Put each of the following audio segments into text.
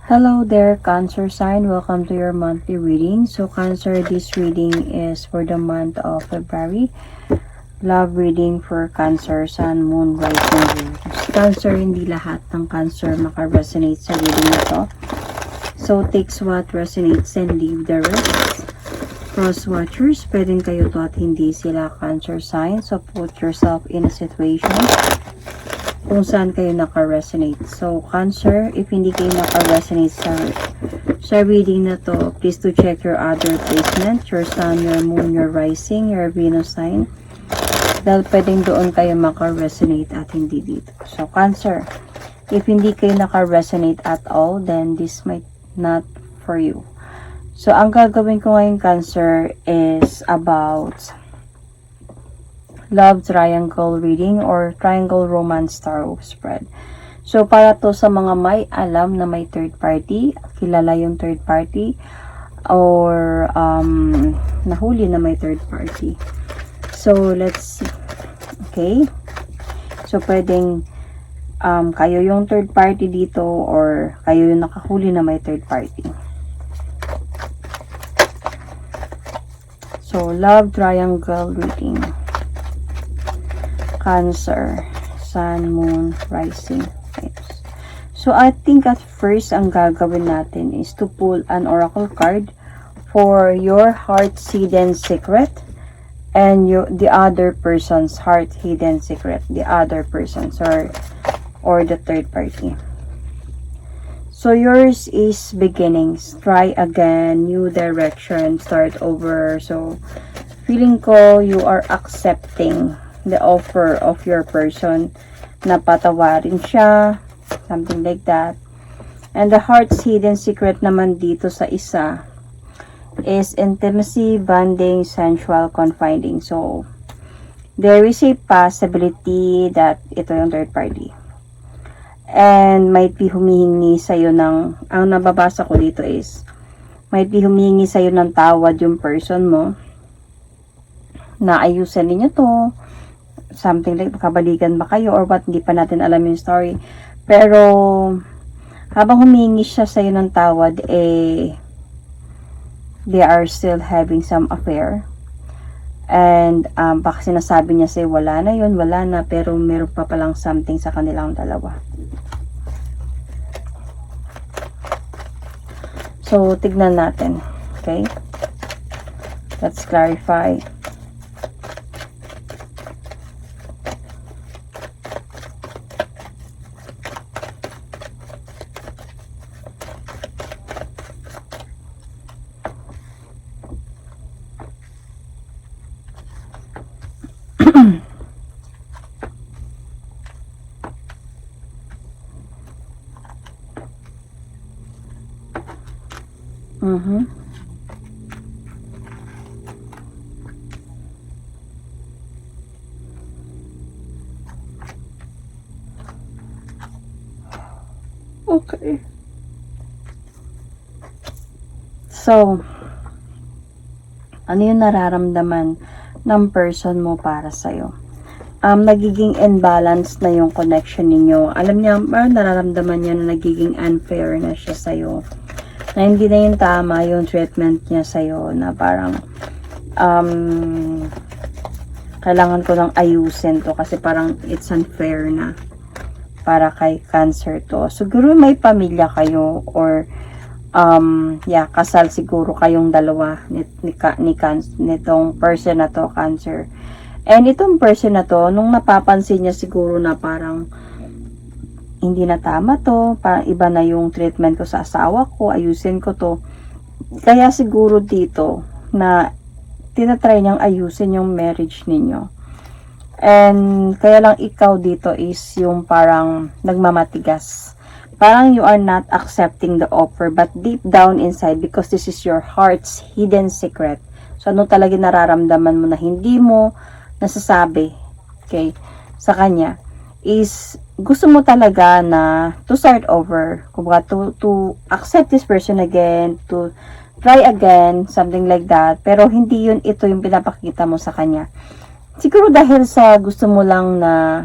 Hello there, Cancer sign. Welcome to your monthly reading. So, Cancer, this reading is for the month of February. Love reading for Cancer, Sun, Moon, Rising, Venus. Cancer, hindi lahat ng Cancer maka-resonate sa reading ito. So, takes what resonates and leave the rest. Cross watchers, pwedeng kayo to at hindi sila Cancer sign. So, put yourself in a situation kung saan kayo naka-resonate. So, Cancer, if hindi kayo naka-resonate sa reading na to, please to check your other placement, your Sun, your Moon, your Rising, your Venus sign. Dahil pwedeng doon kayo maka-resonate at hindi dito. So, Cancer, if hindi kayo naka-resonate at all, then this might not for you. So, ang gagawin ko ngayon, Cancer, is about love triangle reading or triangle romance tarot spread. So, para to sa mga may alam na may third party, kilala yung third party, or nahuli na may third party. So, let's see. Okay? So, pwedeng kayo yung third party dito or kayo yung nakahuli na may third party. So, love triangle reading. Cancer, Sun, Moon, Rising, Venus. So, I think at first, ang gagawin natin is to pull an oracle card for your heart's hidden secret and the other person's heart hidden secret, the other person's or the third party. So, yours is beginnings. Try again, new direction, start over. So, feeling ko you are accepting the offer of your person na patawarin siya, something like that. And the heart's hidden secret naman dito sa isa is intimacy, bonding, sensual, confiding. So, there is a possibility that ito yung third party. And might be humihingi sa'yo ng, ang nababasa ko dito is, might be humihingi sa'yo ng tawad yung person mo, na ayusin ninyo to, something like kabalikan ba kayo or what, hindi pa natin alam yung story. Pero habang humingi siya sa iyo ng tawad, they are still having some affair. And baka sinasabi niya sa'yo, wala na yun, wala na, pero meron pa palang something sa kanilang dalawa. So, tignan natin. Okay? Let's clarify. Okay. So, ano yung nararamdaman ng person mo para sa'yo? Nagiging imbalance na yung connection ninyo. Alam niya, nararamdaman niya na nagiging unfair na siya sa'yo. Na hindi na yung tama yung treatment niya sa'yo. Na parang, kailangan ko lang ayusin to kasi parang it's unfair na para kay Cancer to. Siguro may pamilya kayo or kasal siguro kayong dalawa nitong person na to, Cancer. And itong person na to, nung napapansin niya siguro na parang hindi na tama to, parang iba na yung treatment ko sa asawa ko, ayusin ko to. Kaya siguro dito na tinatry niyang ayusin yung marriage ninyo. And kaya lang ikaw dito is yung parang nagmamatigas. Parang you are not accepting the offer, but deep down inside, because this is your heart's hidden secret. So ano talaga nararamdaman mo na hindi mo nasasabi, okay, sa kanya, is gusto mo talaga na to start over, kumbaga to accept this person again, to try again, something like that, pero hindi yun ito yung pinapakita mo sa kanya. Siguro dahil sa gusto mo lang na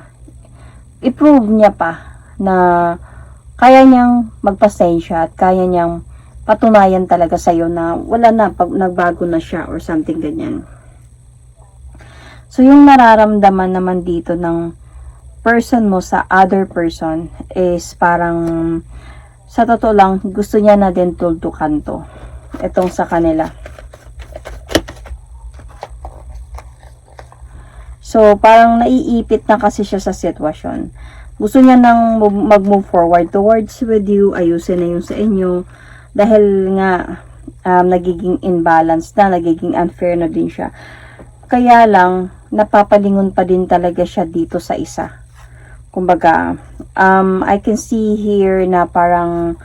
i-prove niya pa na kaya niyang magpasensya at kaya niyang patunayan talaga sa'yo na wala na, pag nagbago na siya or something ganyan. So, yung nararamdaman naman dito ng person mo sa other person is parang, sa totoo lang, gusto niya na din tuldukan to. Itong sa kanila. So, parang naiipit na kasi siya sa sitwasyon. Gusto niya nang mag-move forward towards with you, ayusin na yung sa inyo. Dahil nga, nagiging imbalance na, nagiging unfair na din siya. Kaya lang, napapalingon pa din talaga siya dito sa isa. Kumbaga, I can see here na parang,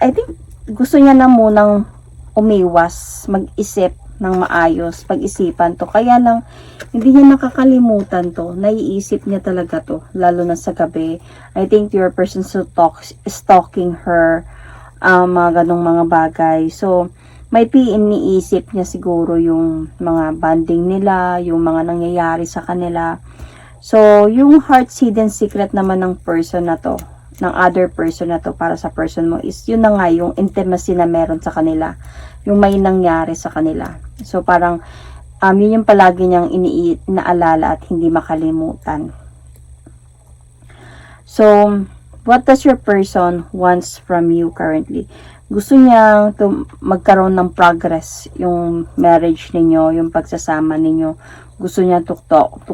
I think, gusto niya na munang umiwas, mag-isip ng maayos, pag-isipan to. Kaya lang, hindi niya nakakalimutan to. Naiisip niya talaga to, lalo na sa gabi. I think your person stalking her, mga ganong mga bagay. So, may iniisip niya siguro yung mga bonding nila, yung mga nangyayari sa kanila. So, yung heart's hidden secret naman ng person na to, ng other person na to para sa person mo is yun na nga yung intimacy na meron sa kanila, yung may nangyari sa kanila. So parang yun yung palagi niyang inaalala at hindi makalimutan. So what does your person wants from you currently? Gusto niya magkaroon ng progress yung marriage ninyo, yung pagsasama ninyo. Gusto niya to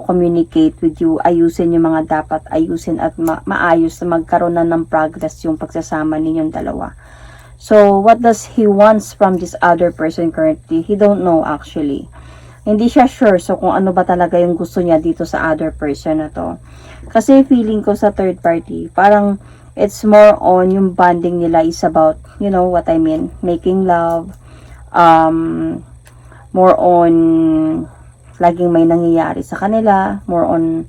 communicate with you, ayusin yung mga dapat ayusin at maayos na magkaroon na ng progress yung pagsasama ninyong dalawa. So, what does he wants from this other person currently? He don't know actually. Hindi siya sure so kung ano ba talaga yung gusto niya dito sa other person na to. Kasi feeling ko sa third party, parang it's more on yung bonding nila is about, you know what I mean, making love, more on laging may nangyayari sa kanila, more on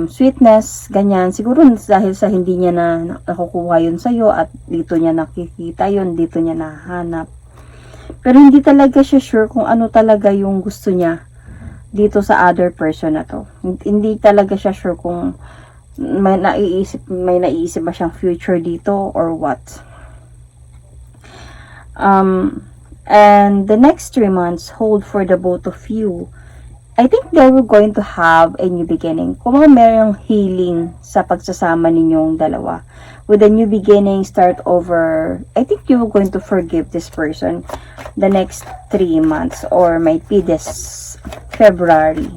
sweetness, ganyan. Siguro dahil sa hindi niya na nakukuha yun sa'yo at dito niya nakikita yun, dito niya nahanap. Pero hindi talaga siya sure kung ano talaga yung gusto niya dito sa other person na to. Hindi talaga siya sure kung may naiisip ba siyang future dito or what. And the next 3 months hold for the both of you. I think they were going to have a new beginning. Kung mayroong healing sa pagsasama ninyong dalawa. With a new beginning, start over. I think you were going to forgive this person the next 3 months or might be this February.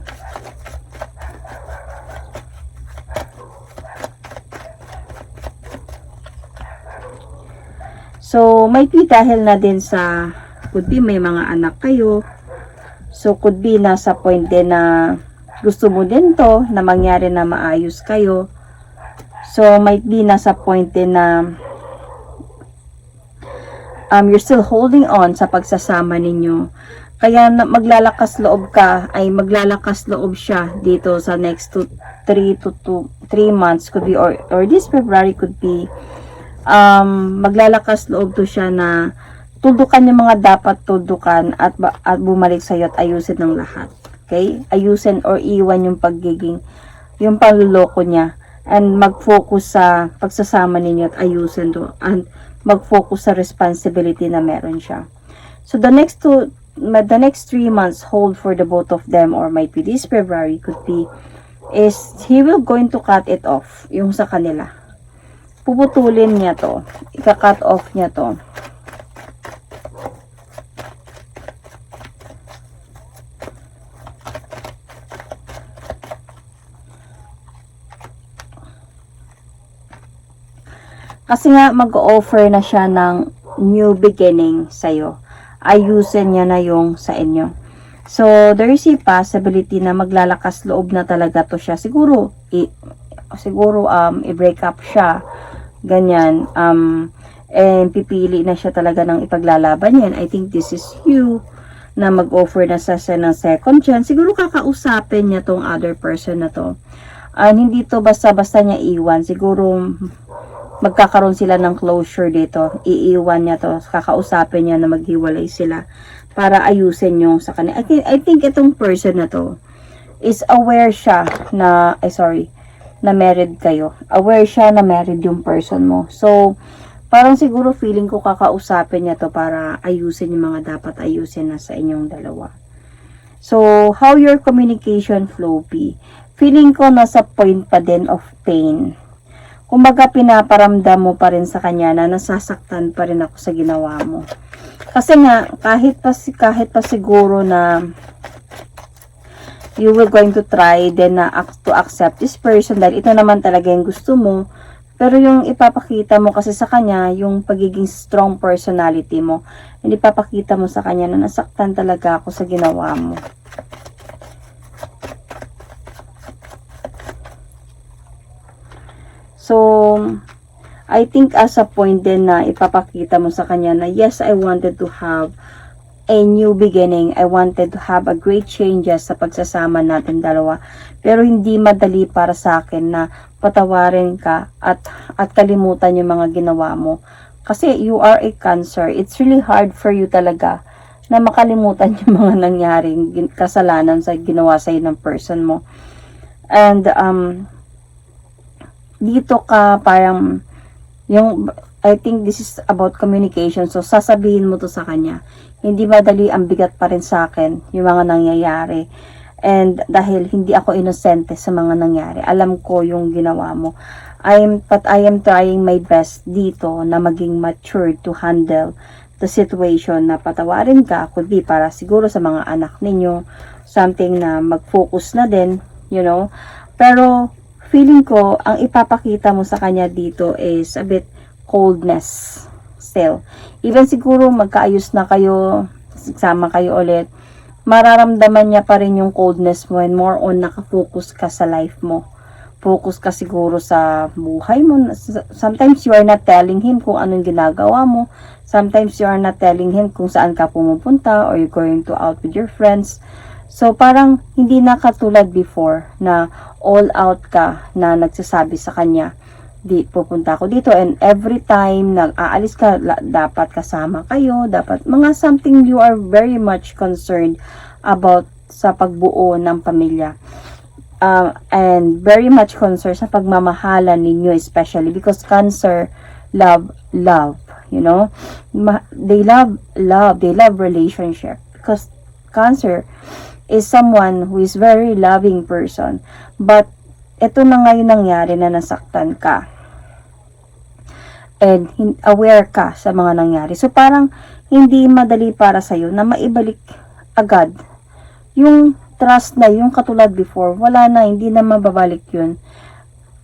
So, might be dahil na din sa, could be may mga anak kayo. So, could be nasa point din na gusto mo din to, na mangyari na maayos kayo. So, might be nasa point din na you're still holding on sa pagsasama ninyo. Kaya maglalakas loob ka, ay maglalakas loob siya dito sa next 3 months, could be, or this February could be, maglalakas loob to siya na tuldukan yung mga dapat tuldukan at bumalik sa'yo at ayusin ng lahat. Okay? Ayusin or iwan yung yung panluloko niya and mag-focus sa pagsasama ninyo at ayusin to and mag-focus sa responsibility na meron siya. So, the next 3 months hold for the both of them or might be this February could be is he will going to cut it off yung sa kanila. Puputulin niya to. Ika-cut off niya to. Kasi nga mag-offer na siya ng new beginning sa'yo. Ayusin niya na yung sa inyo. So, there is a possibility na maglalakas loob na talaga to siya. Siguro i-break up siya. Ganyan. And pipili na siya talaga ng ipaglalaban yan. I think this is you na mag-offer na sa ng second chance. Siguro kakausapin niya tong other person na to. Hindi to basta-basta niya iwan. Siguro magkakaroon sila ng closure dito. Iiwan niya to. Kakausapin niya na maghiwalay sila para ayusin yung sa kanila. I think itong person na to is aware siya na, na married kayo. Aware siya na married yung person mo. So, parang siguro feeling ko kakausapin niya to para ayusin yung mga dapat ayusin na sa inyong dalawa. So, how your communication flow be? Feeling ko nasa point pa din of pain. Kumbaga, pinaparamdam mo pa rin sa kanya na nasasaktan pa rin ako sa ginawa mo. Kasi nga, kahit pa siguro na you will going to try then to accept this person dahil ito naman talaga yung gusto mo, pero yung ipapakita mo kasi sa kanya, yung pagiging strong personality mo, hindi ipapakita mo sa kanya na nasaktan talaga ako sa ginawa mo. So, I think as a point din na ipapakita mo sa kanya na yes, I wanted to have a new beginning. I wanted to have a great changes sa pagsasama natin dalawa. Pero hindi madali para sa akin na patawarin ka at kalimutan yung mga ginawa mo. Kasi you are a Cancer. It's really hard for you talaga na makalimutan yung mga nangyaring kasalanan sa ginawa sa'yo ng person mo. And, dito ka parang I think this is about communication. So, sasabihin mo to sa kanya. Hindi madali, ang bigat pa rin sa akin yung mga nangyayari. And dahil hindi ako inosente sa mga nangyari, alam ko yung ginawa mo. But I am trying my best dito na maging mature to handle the situation na patawarin ka, kundi para siguro sa mga anak ninyo, something na mag-focus na din, you know. Pero, feeling ko, ang ipapakita mo sa kanya dito is a bit coldness still. Even siguro magkaayos na kayo, sama kayo ulit, mararamdaman niya pa rin yung coldness mo and more on nakafocus ka sa life mo. Focus ka siguro sa buhay mo. Sometimes you are not telling him kung anong ginagawa mo. Sometimes you are not telling him kung saan ka pumupunta or you're going to out with your friends. So, parang hindi na katulad before na all out ka na nagsasabi sa kanya, pupunta ako dito, and every time nag-aalis ka, dapat kasama kayo, dapat mga something you are very much concerned about sa pagbuo ng pamilya. And very much concerned sa pagmamahalan ninyo, especially because Cancer love, you know, they love relationship, because Cancer is someone who is very loving person. But, ito na ngayon nangyari na nasaktan ka. And, aware ka sa mga nangyari. So, parang, hindi madali para sa'yo na maibalik agad yung trust na, yung katulad before. Wala na, hindi na mababalik yun.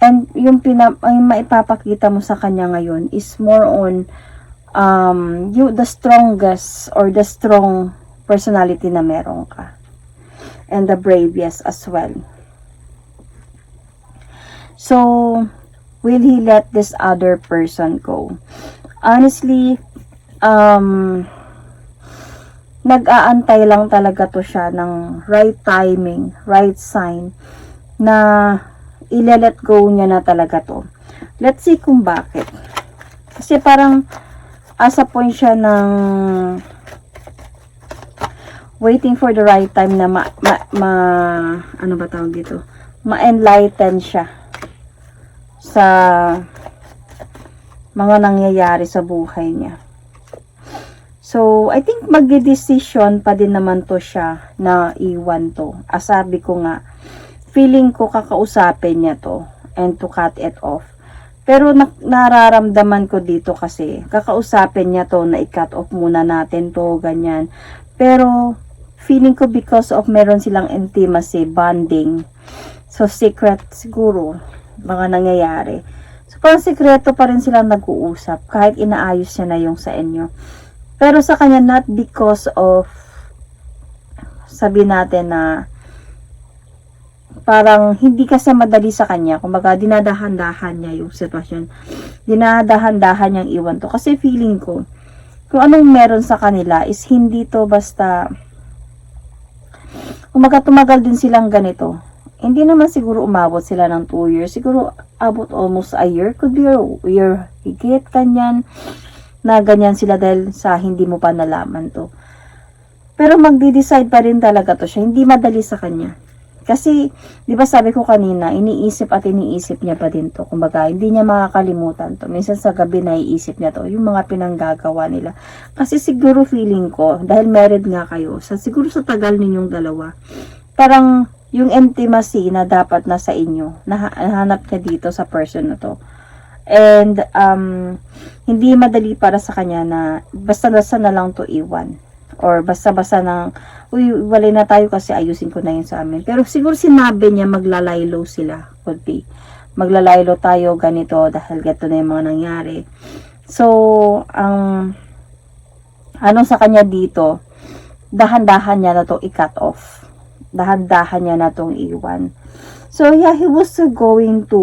And, yung maipapakita mo sa kanya ngayon is more on, the strongest or the strong personality na meron ka. And the bravest as well. So, will he let this other person go? Honestly, nag-aantay lang talaga to siya ng right timing, right sign, na ile-let go niya na talaga to. Let's see kung bakit. Kasi parang, asa point siya ng waiting for the right time na ano ba tawag dito? Ma-enlighten siya sa mga nangyayari sa buhay niya. So, I think mag-decision pa din naman to siya na iwan to. Sabi ko nga, feeling ko kakausapin niya to and to cut it off. Pero nararamdaman ko dito kasi, kakausapin niya to na i-cut off muna natin to, ganyan. Pero, feeling ko because of meron silang intimacy, bonding. So, secret siguro, mga nangyayari. So, parang sekreto pa rin silang nag-uusap, kahit inaayos niya na yung sa inyo. Pero sa kanya, not because of, sabi natin na, parang hindi kasi madali sa kanya. Kumbaga, dinadahan-dahan niya yung sitwasyon. Dinadahan-dahan niyang iwan to. Kasi feeling ko, kung anong meron sa kanila is hindi to basta, kumbaga tumagal din silang ganito. Hindi naman siguro umabot sila ng 2 years. Siguro abot almost a year. Could be a year higit, kanyan. Na ganyan sila dahil sa hindi mo pa nalaman to. Pero magdi-decide pa rin talaga to siya. Hindi madali sa kanya. Kasi, di ba sabi ko kanina, iniisip at iniisip niya pa din to. Kumbaga, hindi niya makakalimutan to. Minsan sa gabi naiisip niya to, yung mga pinanggagawa nila. Kasi siguro feeling ko, dahil married nga kayo, siguro sa tagal ninyong dalawa, parang yung intimacy na dapat nasa inyo, nahanap niya dito sa person na to. And, hindi madali para sa kanya na basta-basta na lang to iwan. Or basta-basta nang, uy, walay na tayo kasi ayusin ko na yun sa amin. Pero siguro sinabi niya maglalaylo sila. Could be. Maglalaylo tayo ganito dahil gato na yung mga nangyari. So, ano sa kanya dito, dahan-dahan niya na to i-cut off. Dahan-dahan niya na tong iwan. So, yeah, he was going to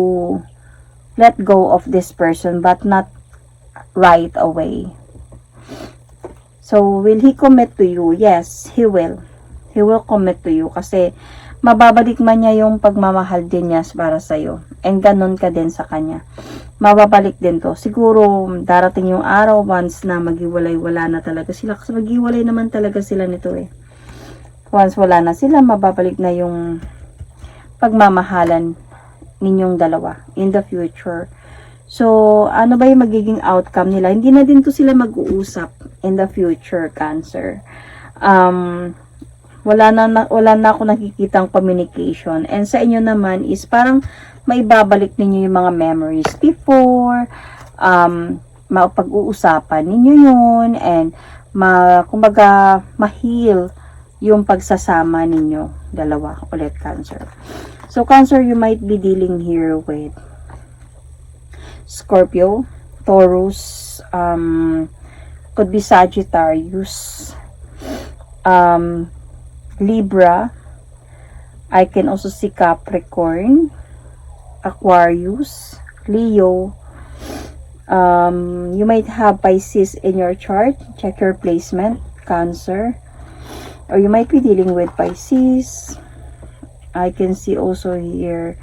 let go of this person but not right away. So, will he commit to you? Yes, he will. He will commit to you kasi mababalik man niya yung pagmamahal din niya para sa'yo. And ganun ka din sa kanya. Mababalik din to. Siguro, darating yung araw once na maghiwalay-wala na talaga sila. Kasi maghiwalay naman talaga sila nito eh. Once wala na sila, mababalik na yung pagmamahalan ninyong dalawa in the future. So, ano ba yung magiging outcome nila? Hindi na din to sila mag-uusap in the future, Cancer. Wala na ako nakikitang communication. And sa inyo naman is parang maibabalik ninyo yung mga memories before, mapag-uusapan ninyo yun, and kumbaga, ma-heal yung pagsasama ninyo dalawa ulit, Cancer. So, Cancer, you might be dealing here with Scorpio, Taurus, could be Sagittarius, Libra. I can also see Capricorn, Aquarius, Leo. You might have Pisces in your chart. Check your placement, Cancer. Or you might be dealing with Pisces. I can see also here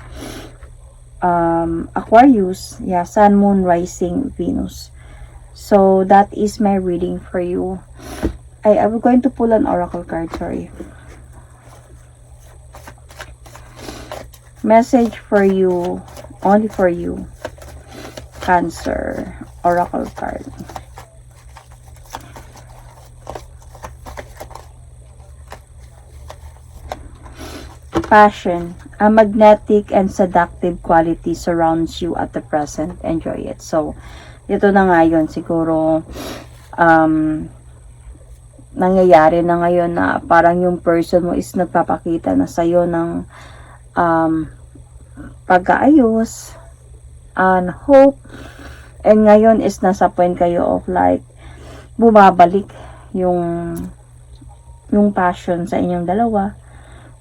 Aquarius, yeah, Sun, Moon, Rising, Venus. So that is my reading for you. I'm going to pull an oracle card, sorry. Message for you, only for you, Cancer, oracle card. Passion. A magnetic and seductive quality surrounds you at the present. Enjoy it. So, ito na nga yun. Siguro, nangyayari na ngayon na parang yung person mo is nagpapakita na sa'yo ng pag-aayos and hope. And ngayon is nasa point kayo of like, bumabalik yung passion sa inyong dalawa.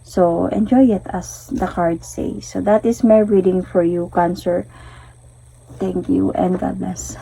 So, enjoy it as the card says. So, that is my reading for you, Cancer. Thank you and God bless.